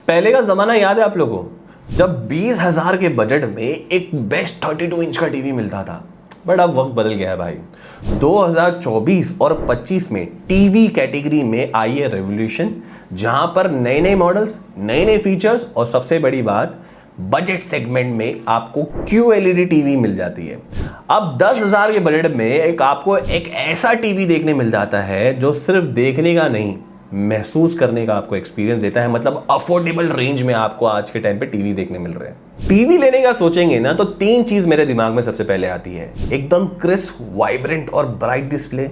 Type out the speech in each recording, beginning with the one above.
पहले का जमाना याद है आप लोगों को, जब 20,000 के बजट में एक बेस्ट 32 इंच का टीवी मिलता था। बट अब वक्त बदल गया है भाई। 2024 और 25 में टीवी कैटेगरी में आई है रेवोल्यूशन, जहां पर नए नए मॉडल्स, नए नए फीचर्स और सबसे बड़ी बात, बजट सेगमेंट में आपको QLED टीवी मिल जाती है। अब 10,000 के बजट में आपको एक ऐसा टीवी देखने मिल जाता है जो सिर्फ देखने का नहीं, महसूस करने का आपको एक्सपीरियंस देता है। मतलब अफोर्डेबल रेंज में आपको आज के टाइम पे टीवी देखने मिल रहे हैं। टीवी लेने का सोचेंगे ना तो तीन चीज मेरे दिमाग में सबसे पहले आती है। एकदम क्रिस्प, वाइब्रेंट और ब्राइट डिस्प्ले,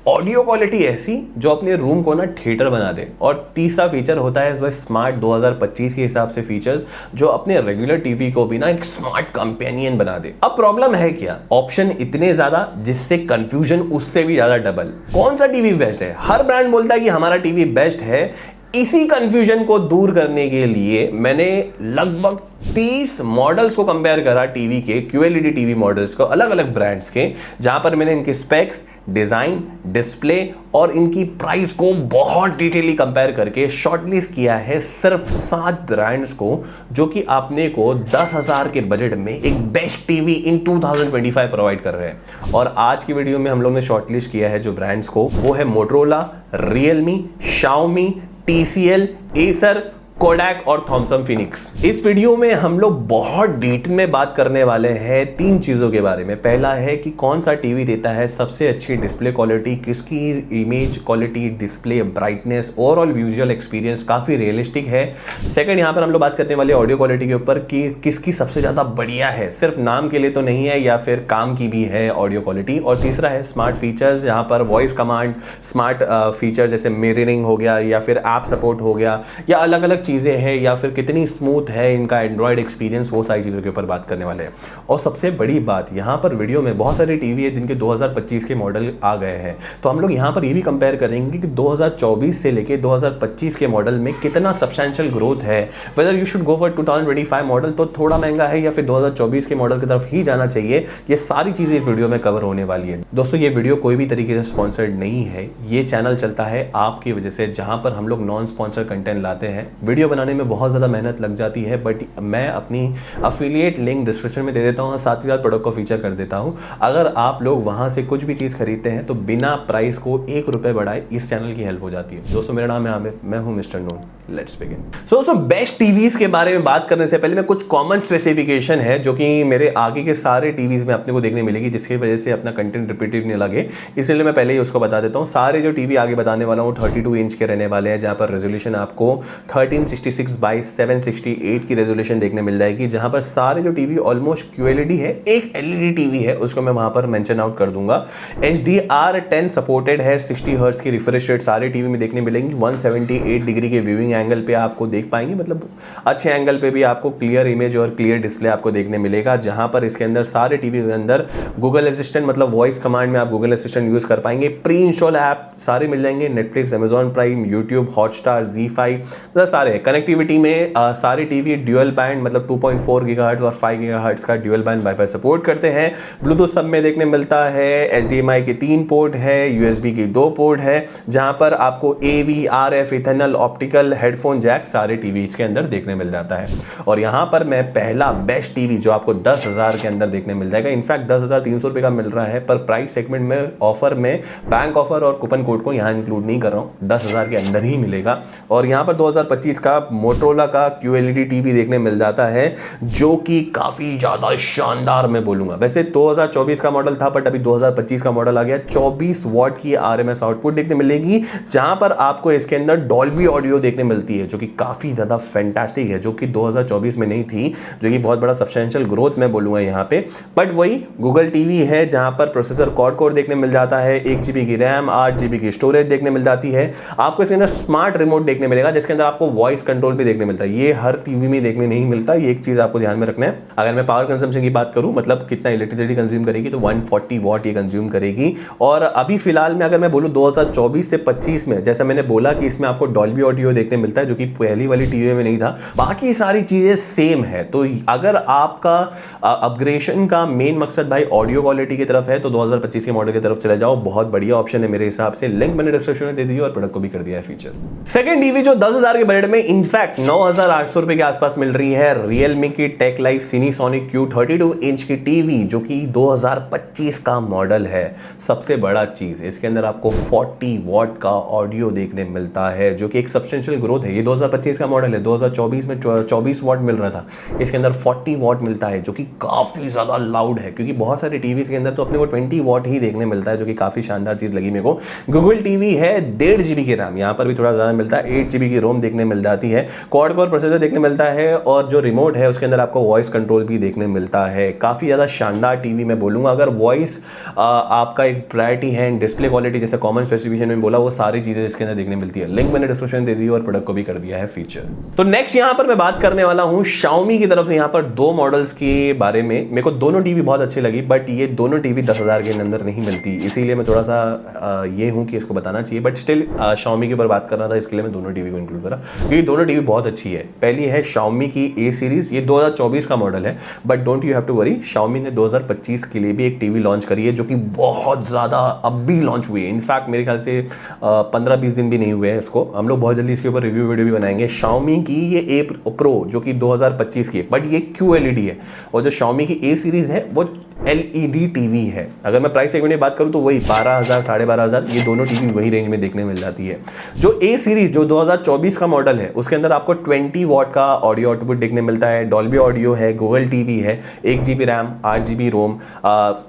ऑडियो क्वालिटी ऐसी जो अपने रूम को ना थिएटर बना दे, और तीसरा फीचर होता है वह स्मार्ट 2025 के हिसाब से फीचर्स जो अपने रेगुलर टीवी को भी ना एक स्मार्ट कंपेनियन बना दे। अब प्रॉब्लम है क्या, ऑप्शन इतने ज्यादा जिससे कंफ्यूजन उससे भी ज्यादा डबल। कौन सा टीवी बेस्ट है? हर ब्रांड बोलता है कि हमारा टीवी बेस्ट है। इसी कंफ्यूजन को दूर करने के लिए मैंने लगभग 30 मॉडल्स को कंपेयर करा, टीवी के QLED टीवी मॉडल्स को, अलग अलग ब्रांड्स के, जहां पर मैंने इनके स्पेक्स, डिजाइन, डिस्प्ले और इनकी प्राइस को बहुत डिटेली कंपेयर करके शॉर्टलिस्ट किया है सिर्फ 7 ब्रांड्स को, जो कि आपने को 10,000 के बजट में एक बेस्ट टीवी इन 2025 प्रोवाइड कर रहे हैं। और आज की वीडियो में हम लोग ने शॉर्टलिस्ट किया है जो ब्रांड्स को, वो है Motorola, Realme, Xiaomi, TCL, Acer, Kodak और थॉमसन फिनिक्स। इस वीडियो में हम लोग बहुत डिटेल में बात करने वाले हैं 3 चीज़ों के बारे में। पहला है कि कौन सा टीवी देता है सबसे अच्छी डिस्प्ले क्वालिटी, किसकी image quality, display, brightness, overall visual experience काफ़ी रियलिस्टिक है। सेकंड, यहाँ पर हम लोग बात करने वाले ऑडियो क्वालिटी के ऊपर कि किसकी सबसे ज़्यादा बढ़िया है, सिर्फ नाम के लिए तो नहीं है या फिर काम की भी है ऑडियो क्वालिटी। और तीसरा है स्मार्ट फीचर्स, यहाँ पर वॉइस कमांड, स्मार्ट फीचर जैसे मिररिंग हो गया या फिर ऐप सपोर्ट हो गया या अलग अलग चीज़ें हैं, या फिर कितनी स्मूथ है इनका एंड्रॉयड एक्सपीरियंस, वो सारी चीज़ों के ऊपर बात करने वाले हैं। और सबसे बड़ी बात, यहाँ पर वीडियो में बहुत सारे टीवी है जिनके 2025 के मॉडल आ गए हैं, तो हम लोग यहाँ पर ये भी कंपेयर करेंगे कि 2024 से लेके 2025 के मॉडल में कितना सब्सटेंशियल ग्रोथ है। Whether you should go for 2025 model तो थोड़ा महंगा है या फिर 2024 के मॉडल की तरफ ही जाना चाहिए, ये सारी चीज़ें इस वीडियो में कवर होने वाली है। दोस्तों, ये वीडियो कोई भी तरीके से स्पॉन्सर्ड नहीं है, ये चैनल चलता है आपकी वजह से, जहाँ पर हम लोग नॉन स्पॉन्सर कंटेंट लाते हैं। वीडियो बनाने में बहुत ज़्यादा मेहनत लग जाती है, बट मैं अपनी अफिलिएट लिंक डिस्क्रिप्शन में दे देता हूँ, साथ ही साथ प्रोडक्ट को फीचर कर देता हूँ। अगर आप लोग वहाँ से कुछ भी चीज़ खरीदते हैं तो बिना प्राइस को 1 रुपये बढ़ाए इस चैनल की हेल्प हो जाती है। दोस्तों, मेरा नाम है आमिर, मैं हूँ mister Noon. Let's begin. So दोस्तों, बेस्ट टीवीज़ के बारे में बात करने से पहले मैं कुछ कॉमन स्पेसिफिकेशन है जो कि मेरे आगे के सारे टीवीज़ में अपने को देखने मिलेगी, जिसकी वजह से अपना कंटेंट रिपीटेड नहीं लगे, इसलिए मैं पहले ही उसको बता देता हूँ। सारे जो टीवी आगे बताने वाला हूँ 32 इंच के रहने वाले हैं, जहाँ पर रेजोल्यूशन आपको 1366x768 की रेजोल्यूशन देखने मिल जाएगी, जहां पर सारे जो टीवी ऑलमोस्ट QLED है, एक LED टीवी है उसको मैं वहां पर मेंशन आउट कर दूंगा। HDR10 सपोर्टेड है, 60 हर्ट्ज की रिफ्रेश रेट सारे टीवी में देखने मिलेंगी। 178 डिग्री के व्यूइंग एंगल पे आपको देख पाएंगे, मतलब अच्छे एंगल पे भी आपको क्लियर इमेज और क्लियर डिस्प्ले आपको देखने मिलेगा। जहां पर इसके अंदर सारे टीवी के अंदर गूगल असिस्टेंट, मतलब वॉइस कमांड में आप गूगल असिस्टेंट यूज कर पाएंगे। प्री इंस्टॉल ऐप सारे मिल जाएंगे, Netflix, Amazon prime, YouTube, Hotstar, ZEE5, मतलब सारे। कनेक्टिविटी में सारे टीवी ड्यूअल बैंड, मतलब 2.4 गीगाहर्ट्ज और 5 गीगाहर्ट्ज का ड्यूअल बैंड वाईफाई सपोर्ट करते हैं। ब्लूटूथ सब में देखने मिलता है। HDMI के 3 पोर्ट है, USB की 2 पोर्ट है, जहां पर आपको AV, RF, ethernet, optical, headphone jack सारे टीवी के अंदर देखने मिल जाता है। और यहां पर मैं पहला बेस्ट टीवी जो आपको 10,000 के अंदर देखने मिल जाएगा, इनफैक्ट 10,300 रुपये का मिल रहा है, पर प्राइस सेगमेंट में ऑफर में बैंक ऑफर और कूपन कोड को यहाँ इंक्लूड नहीं कर रहा हूँ, 10,000 के अंदर ही मिलेगा। और यहाँ पर 2025 का मोटोरोला का QLED टीवी देखने मिल जाता है, जो कि काफी ज्यादा शानदार मैं बोलूंगा। वैसे 2024 का मॉडल था, बट अभी 2025 का मॉडल आ गया। 24 वॉट की RMS आउटपुट देखने मिलेगी, जहां पर आपको इसके अंदर डॉल्बी ऑडियो देखने मिलती है, जो कि काफी ज्यादा फैंटास्टिक है, जो कि 2024 में नहीं थी, जो कि बहुत बड़ा सब्सटेंशियल ग्रोथ मैं बोलूंगा यहाँ पे। बट वही गूगल टीवी है, जहां पर प्रोसेसर क्वाड कोर देखने मिल जाता है, 1 GB की रैम, 8 GB की स्टोरेज देखने मिल जाती है। आपको इसके अंदर स्मार्ट रिमोट देखने मिलेगा, जिसके अंदर आपको वॉइस कंट्रोल भी देखने मिलता है। ये हर टीवी में देखने नहीं मिलता, ये एक चीज आपको ध्यान में रखना है। अगर मैं पावर कंजम्पशन की बात करूं, मतलब कितना इलेक्ट्रिसिटी कंज्यूम करेगी, तो 140 वॉट ये कंज्यूम करेगी। और अभी फिलहाल में अगर मैं बोलूं 2024 से 25 में, जैसा मैंने बोला कि इसमें आपको डॉल्बी ऑडियो देखने मिलता है, जो कि पहली वाली टीवी में नहीं था। बाकी सारी चीजें सेम है। तो अगर आपका अपग्रेडेशन का मेन मकसद भाई ऑडियो क्वालिटी की तरफ है तो 2025 के मॉडल की तरफ चले जाओ, बहुत बढ़िया ऑप्शन है मेरे हिसाब से। लिंक मैंने डिस्क्रिप्शन में दे दी और प्रोडक्ट को भी कर दिया है फीचर। सेकंड टीवी जो 10,000 के बजट में इनफैक्ट 9,800 रुपए के आसपास मिल रही है, Realme की टेक लाइफ सीनीसोनिक Q32 इंच की टीवी, जो कि 2025 का मॉडल है। सबसे बड़ा चीज इसके अंदर आपको 40 वॉट का ऑडियो देखने मिलता है, जो कि एक सब्सटेंशियल ग्रोथ है। ये 2025 का मॉडल है, 2024 में 24 वॉट मिल रहा था, इसके अंदर 40 वॉट मिलता है, जो कि काफी ज्यादा लाउड है। क्योंकि बहुत सारे टीवी के अंदर तो अपने को 20 वॉट ही देखने मिलता है, जो कि काफी शानदार चीज लगी मेरे को। गूगल टीवी है 1.5 GB की रैम, यहाँ पर भी थोड़ा ज्यादा मिलता है, 8 GB की रोम देखने मिल जाती है, क्वाड कोर प्रोसेसर देखने मिलता है, और जो रिमोट है उसके अंदर आपको वॉइस कंट्रोल भी देखने मिलता है। काफी ज्यादा शानदार टीवी मैं बोलूंगा। अगर वॉइस आपका एक प्रायोरिटी है, डिस्प्ले क्वालिटी जैसे कॉमन स्पेसिफिकेशन में बोला, वो सारी चीजें इसके अंदर देखने मिलती है। लिंक मैंने डिस्क्रिप्शन में दे दी और प्रोडक्ट को भी कर दिया है फीचर। तो नेक्स्ट यहाँ पर मैं बात करने वाला हूँ Xiaomi की तरफ से। यहाँ पर दो मॉडल्स के बारे में, मेरे को दोनों टीवी बहुत अच्छी लगी, बट ये दोनों टीवी 10,000 के अंदर नहीं मिलती, इसीलिए मैं थोड़ा सा ये हूँ कि इसको बताना चाहिए। बट स्टिल Xiaomi के ऊपर बात करना था, इसके लिए मैं दोनों टीवी को इंक्लूड करा, क्योंकि दोनों टीवी बहुत अच्छी है। पहली है Xiaomi की A सीरीज, ये 2024 का मॉडल है, but don't you have to worry, Xiaomi ने 2025 के लिए भी एक टीवी लॉन्च करी है, जो कि बहुत ज़्यादा अब भी लॉन्च हुई है। इनफैक्ट मेरे ख्याल से 15-20 दिन भी नहीं हुए हैं इसको। हम लोग बहुत जल्दी इसके ऊपर रिव्यू वीडियो भी बनाएंगे। Xiaomi की ये A Pro जो कि 2025 की है, बट ये QLED है, और जो Xiaomi की A सीरीज है वो LED टीवी है। अगर मैं प्राइस सेगमेंट में बात करूं तो वही 12,000 12,500, ये दोनों टीवी वही रेंज में देखने मिल जाती है। जो A सीरीज जो 2024 का मॉडल है, उसके अंदर आपको 20 वॉट का ऑडियो आउटपुट देखने मिलता है, डॉल्बी ऑडियो है, गूगल टीवी है, 1 GB रैम, 8 GB रोम,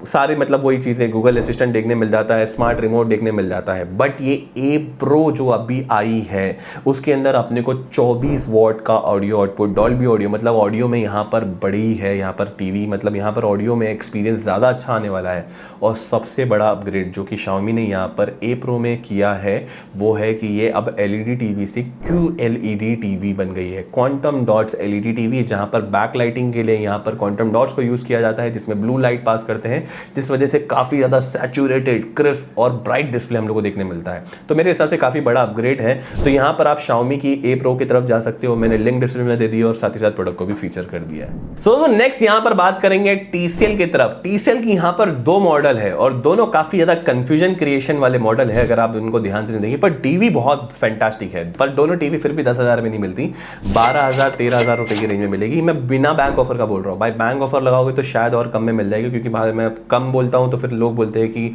सारे मतलब वही चीज़ें, गूगल असिस्टेंट देखने मिल जाता है, स्मार्ट रिमोट देखने मिल जाता है। बट ये A Pro जो अभी आई है, उसके अंदर अपने को 24 वॉट का ऑडियो आउटपुट, डॉल्बी ऑडियो, मतलब ऑडियो में यहाँ पर बड़ी है, यहाँ पर टीवी मतलब यहाँ पर ऑडियो में एक्सपीरियंस ज़्यादा अच्छा आने वाला है। और सबसे बड़ा अपग्रेड जो कि Xiaomi ने यहाँ पर A Pro में किया है, वो है कि ये अब LED टीवी से QLED टीवी बन गई है, क्वांटम डॉट्स LED टीवी, जहाँ पर बैक लाइटिंग के लिए यहाँ पर क्वांटम डॉट्स को यूज़ किया जाता है, जिसमें ब्लू लाइट पास करते हैं, जिस वजह से काफ़ी ज़्यादा सैचुरेटेड, क्रिस्प और ब्राइट डिस्प्ले हम लोग को देखने मिलता है। तो मेरे हिसाब से काफ़ी बड़ा अपग्रेड है। तो यहाँ पर आप Xiaomi की A Pro की तरफ जा सकते हो, मैंने लिंक डिस्क्रिप्शन में दे दी और साथ ही साथ प्रोडक्ट को भी फीचर कर दिया है। सो नेक्स्ट यहाँ पर बात करेंगे TCL की तरफ। TCL की यहाँ पर दो मॉडल है और दोनों काफी ज्यादा कंफ्यूजन क्रिएशन वाले मॉडल है, अगर आप उनको ध्यान से नहीं देंगे। पर टीवी बहुत फैंटास्टिक है, पर दोनों टीवी फिर भी 10,000 में नहीं मिलती, 12,000 13,000 रुपए की रेंज में मिलेगी। मैं बिना बैंक ऑफर का बोल रहा हूँ भाई, बैंक ऑफर लगाओगे तो शायद और कम में मिल जाएगी, क्योंकि भाई मैं कम बोलता हूँ तो फिर लोग बोलते हैं कि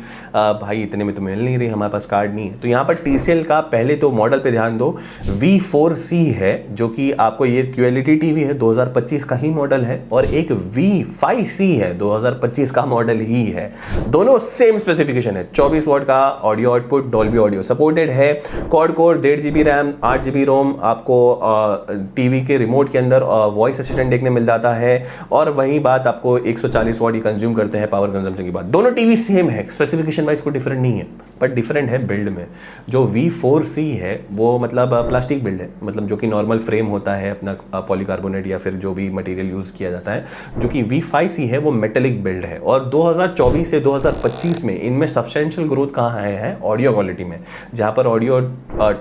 भाई इतने में तो मिल नहीं रही, हमारे पास कार्ड नहीं है। तो यहाँ पर TCL का पहले तो मॉडल पे ध्यान दो, V4C है, जो कि आपको ये QLED टीवी है, 2025 का ही मॉडल है, और एक V5C है, 2025 का मॉडल ही है। दोनों सेम स्पेसिफिकेशन है, 24 वॉट का audio output, Dolby audio supported है, quad core, 1.5 GB RAM, 8 GB ROM, आपको टीवी के रिमोट के अंदर वॉइस असिस्टेंट देखने मिल जाता है, और वही बात आपको 140 वॉट ही कंज्यूम करते हैं पावर कंजम्पशन की बात। दोनों टीवी सेम है, स्पेसिफिकेशन वाइज कोई डिफरेंट नहीं है, बट डिफरेंट है बिल्ड में। जो V4C है वो मतलब प्लास्टिक बिल्ड है, मतलब जो कि नॉर्मल फ्रेम होता है अपना पॉलीकार्बोनेट या फिर जो भी मटेरियल यूज़ किया जाता है। जो कि V5C है वो मेटेलिक बिल्ड है, और 2024 से 2025 में इनमें सब्सटेंशियल ग्रोथ कहाँ आया है, ऑडियो क्वालिटी में। जहाँ पर ऑडियो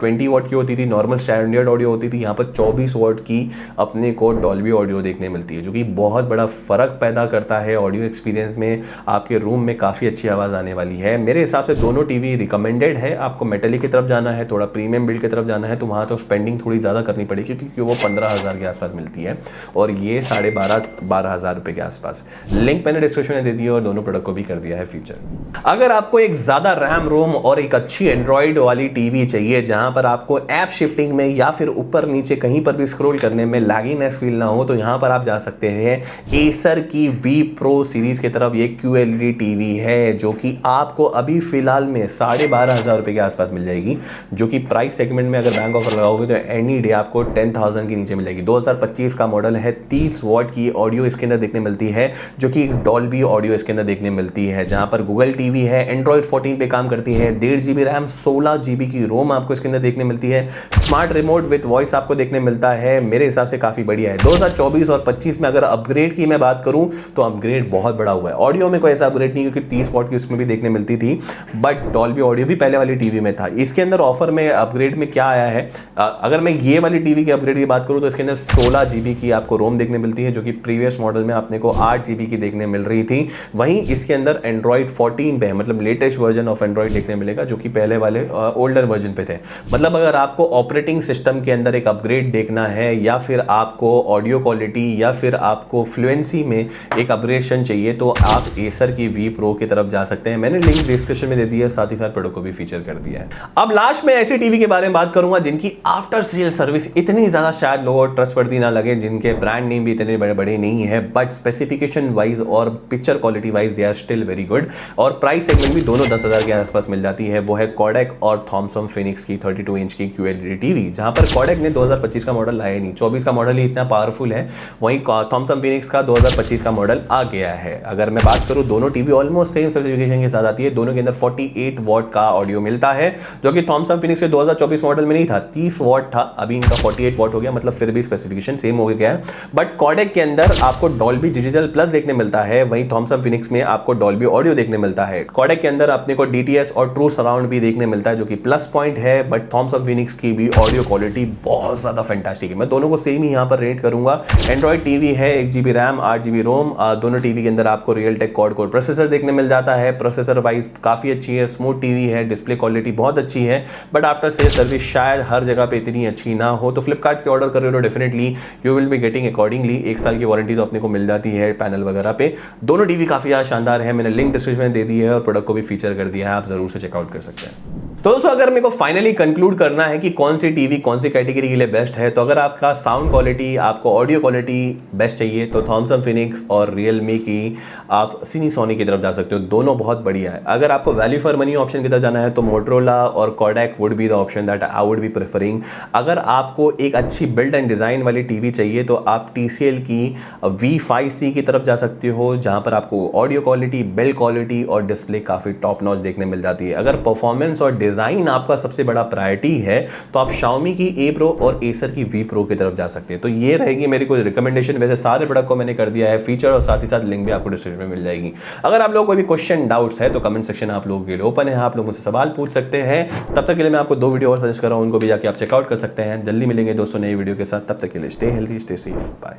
20 वॉट की होती थी, नॉर्मल स्टैंडर्ड ऑडियो होती थी, यहाँ पर 24 वॉट की अपने को डॉल्बी ऑडियो देखने मिलती है, जो कि बहुत बड़ा फ़र्क पैदा करता है ऑडियो एक्सपीरियंस में। आपके रूम में काफ़ी अच्छी आवाज़ आने वाली है। मेरे हिसाब से दोनों टीवी रिकमेंडेड है। आपको मेटेलिक की तरफ जाना है, थोड़ा प्रीमियम बिल्ड की तरफ जाना है, तो वहाँ तो स्पेंडिंग थोड़ी ज़्यादा करनी पड़ेगी, क्योंकि वो 15,000 के आसपास मिलती है, और ये 12,500 रुपये के आसपास। लिंक मैंने डिस्क्रिप्शन में दे दी और दोनों प्रोडक्ट को भी कर दिया है फीचर। अगर आपको एक ज़्यादा रैम रोम और एक अच्छी एंड्रॉइड वाली टीवी चाहिए, जहाँ पर आपको ऐप शिफ्टिंग में या फिर ऊपर नीचे कहीं पर भी स्क्रॉल करने में लैगिनेस फील ना हो, तो यहाँ पर आप जा सकते हैं एसर की V Pro सीरीज की तरफ। ये QLED टीवी है, जो कि आपको अभी फिलहाल में 12,500 रुपये के आसपास मिल जाएगी, जो कि प्राइस सेगमेंट में अगर बैंक ऑफर लगाओगे तो एनी डे आपको 10,000 के नीचे मिलेगी। 2025 का मॉडल है, 30 वॉट की ऑडियो इसके अंदर देखने मिलती है, जो कि डॉल्बी ऑडियो इसके अंदर देखने मिलती है, जहां पर गूगल टीवी है, एंड्रॉइड 14 पे काम करती है, 1.5 GB रैम, 16 GB की रोम आपको इसके अंदर देखने मिलती है, स्मार्ट रिमोट विद वॉइस आपको देखने मिलता है। मेरे हिसाब से काफी बढ़िया है। 2024 और 25 में अगर अपग्रेड की मैं बात करूं तो अपग्रेड बहुत बड़ा हुआ है। ऑडियो में कोई ऐसा अपग्रेड नहीं, क्योंकि 30 वॉट की उसमें भी देखने मिलती थी, बट डॉल्बी ऑडियो भी पहले वाली टीवी में था। इसके अंदर ऑफर में अपग्रेड में क्या आया है, अगर मैं ये वाली टीवी के अपग्रेड की बात करूँ तो इसके अंदर 16 GB की आपको रोम देखने मिलती है, जो कि प्रीवियस मॉडल में अपने को 8 GB की देखने मिल रही थी। वहीं इसके अंदर एंड्रॉइड 14 पे मतलब लेटेस्ट वर्जन ऑफ एंड्रॉइड देखने मिलेगा, जो कि पहले वाले ओल्डर वर्जन पे थे। मतलब अगर आपको ऑपरेटिंग सिस्टम के अंदर एक अपग्रेड देखना है, या फिर आपको ऑडियो क्वालिटी, या फिर आपको फ्लुएंसी में एक अपग्रेडेशन चाहिए, तो आप एसर की वी प्रो की तरफ जा सकते हैं। मैंने लिंक डिस्क्रिप्शन में दे दिया है, साथ ही साथ प्रोडक्ट को भी फीचर कर दिया है। अब लास्ट में ऐसी टीवी के बारे में बात करूंगा जिनकी आफ्टर सेल सर्विस इतनी ज्यादा शायद लोगों को ट्रस्टवर्दी ना लगे, जिनके ब्रांड नेम भी इतने बड़े बड़े नहीं है, बट स्पेसिफिकेशन वाइज और picture quality wise they are still very good, और प्राइस सेगमेंट भी दोनों 10,000 के आसपास मिल जाती है। वो है कोडेक और थॉमसन फिनिक्स की 32 इंच की QLED टीवी, जहां पर कोडेक ने 2025 का मॉडल लाया नहीं, 24 का मॉडल ही इतना पावरफुल है। वहीं थॉमसन फिनिक्स का 2025 का मॉडल आ गया है। अगर मैं बात करूं, दोनों टीवी ऑलमोस्ट सेम स्पेसिफिकेशन के साथ आती है। दोनों के अंदर 48 वॉट का ऑडियो मिलता है, जो कि थॉमसन फिनिक्स के 2024 मॉडल में नहीं था, 30 वॉट था, अभी इनका 48 वॉट हो गया, मतलब फिर भी स्पेसिफिकेशन सेम हो गया है। बट कोडेक के अंदर आपको डॉल्बी डिजिटल प्लस देखने मिलता है, वहीं थॉमसन फिनिक्स में आपको डॉल्बी ऑडियो देखने मिलता है। कोडेक के अंदर अपने को DTS और ट्रू सराउंड भी देखने मिलता है, जो कि प्लस पॉइंट है। बट थॉमसन फिनिक्स की भी ऑडियो क्वालिटी बहुत ज्यादा फैंटास्टिक है। मैं दोनों को सेम ही यहां पर रेट करूंगा। एंड्रॉइड टीवी है, 1 GB रैम 8 GB रोम, दोनों टीवी के अंदर आपको रियलटेक क्वाड कोर प्रोसेसर देखने मिल जाता है। प्रोसेसर वाइज काफी अच्छी है, स्मूथ टीवी है, डिस्प्ले क्वालिटी बहुत अच्छी है। बट आफ्टर सेल सर्विस शायद हर जगह पे इतनी अच्छी ना हो, तो फ्लिपकार्ट से ऑर्डर कर रहे हो definitely you will be getting accordingly. 1 साल की वारंटी तो अपने को मिल जाती है पैनल वगैरह पे। दोनों टीवी काफी ज्यादा शानदार है, मैंने लिंक डिस्क्रिप्शन में दे दी है और प्रोडक्ट को भी फीचर कर दिया है, आप जरूर से चेकआउट कर सकते हैं। तो दोस्तों, अगर मेरे को फाइनली कंक्लूड करना है कि कौन सी टीवी कौन सी कैटेगरी के लिए बेस्ट है, तो अगर आपका साउंड क्वालिटी, आपको ऑडियो क्वालिटी बेस्ट चाहिए, तो थॉमसन फिनिक्स और रियलमी की आप सिनीसोनी की तरफ जा सकते हो, दोनों बहुत बढ़िया है। अगर आपको वैल्यू फॉर मनी ऑप्शन की तरफ जाना है, तो मोटरोला और Kodak would be the option that I would be preferring. अगर आपको एक अच्छी बिल्ड एंड डिज़ाइन वाली टीवी चाहिए, तो आप TCL की V5C की तरफ जा सकते हो, जहां पर आपको ऑडियो क्वालिटी, बिल्ड क्वालिटी और डिस्प्ले काफ़ी टॉप नॉच देखने मिल जाती है। अगर परफॉर्मेंस और डिज़ाइन आपका सबसे बड़ा प्रायोरिटी है, तो आप Xiaomi की A Pro और Acer की V Pro की तरफ जा सकते हैं। तो ये रहेगी मेरी कोई रिकमेंडेशन। वैसे सारे प्रोडक्ट को मैंने कर दिया है फीचर, और साथ ही साथ लिंक भी आपको डिस्क्रिप्शन में मिल जाएगी। अगर आप लोगों को कोई भी क्वेश्चन डाउट्स है, तो कमेंट सेक्शन आप लोगों के लिए ओपन है, आप लोग मुझसे सवाल पूछ सकते हैं। तब तक के लिए मैं आपको 2 वीडियो और सजेस्ट कर रहा हूँ, उनको भी जाके आप चेकआउट कर सकते हैं। जल्दी मिलेंगे दोस्तों नई वीडियो के साथ, तब तक के लिए stay healthy, stay safe, bye.